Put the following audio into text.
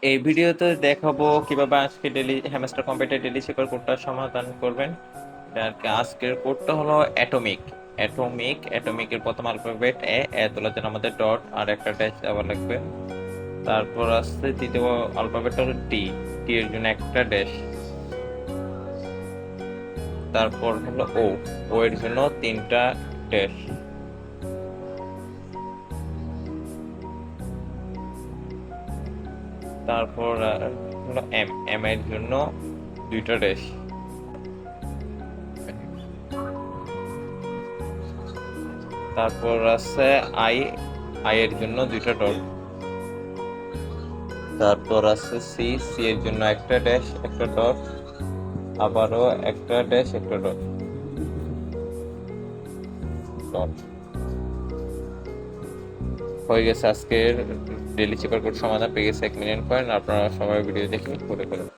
এই ভিডিওতে দেখাবো কিভাবে আজকে daily hamster computer daily checker কোডটা সমাধান করবেন। আর কি আজকের কোডটা হলো অ্যাটমিক। অ্যাটমিকের প্রথম অ্যালফাবেট এ তোলার জন্য আমাদের ডট আর একটা ড্যাশ দেওয়া লাগবে। তারপর আসছে দ্বিতীয় অ্যালফাবেট হলো টি। টি এর জন্য একটা ড্যাশ। তারপর হলো ও। ও এর জন্য তিনটা ড্যাশ। তারপর হলো এম। এম এর জন্য দুইটা ড্যাশ। তারপর আছে আই। আই এর জন্য দুইটা ডট। তারপর আছে সি। সি এর জন্য একটা ড্যাশ একটা ডট। আবারও একটা ড্যাশ একটা ডট। ডট হয়ে গেছে। আজকের ডেলি চেকার কোড সমাধান পেয়ে গেছে 1 মিলিয়ন কয়েন। আপনারা সবাই ভিডিও দেখে করে ফেলুন।